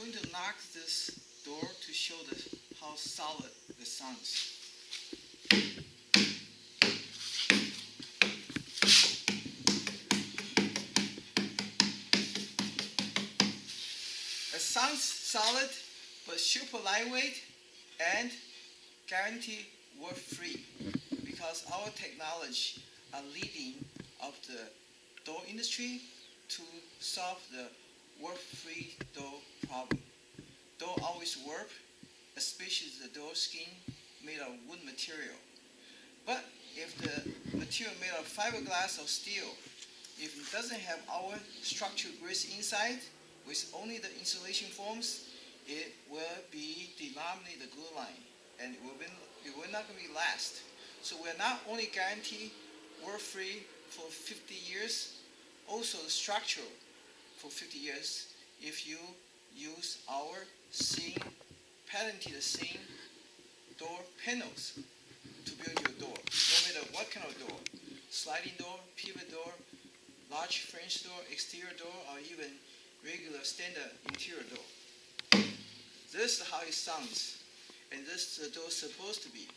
going to knock this door to show how solid it sounds. It sounds solid, but super lightweight and guaranteed warp-free, because our technology are leading of the door industry to solve the warp-free door problem. Door always warp, especially the door skin made of wood material. But if the material made of fiberglass or steel, if it doesn't have our structural grids inside, with only the insulation foams, it will be denominated glue line, and it will not be last. So we're not only guaranteed warp-free for 50 years, also structural for 50 years if you use our patented same door panels to build your door, no matter what kind of door, sliding door, pivot door, large French door, exterior door, or even regular standard interior door. This is how it sounds, and this is the door supposed to be.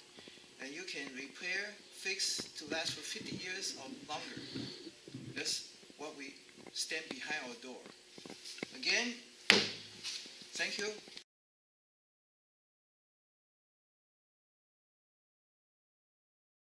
And you can repair, fix to last for 50 years or longer. That's what we stand behind our door. Again, thank you.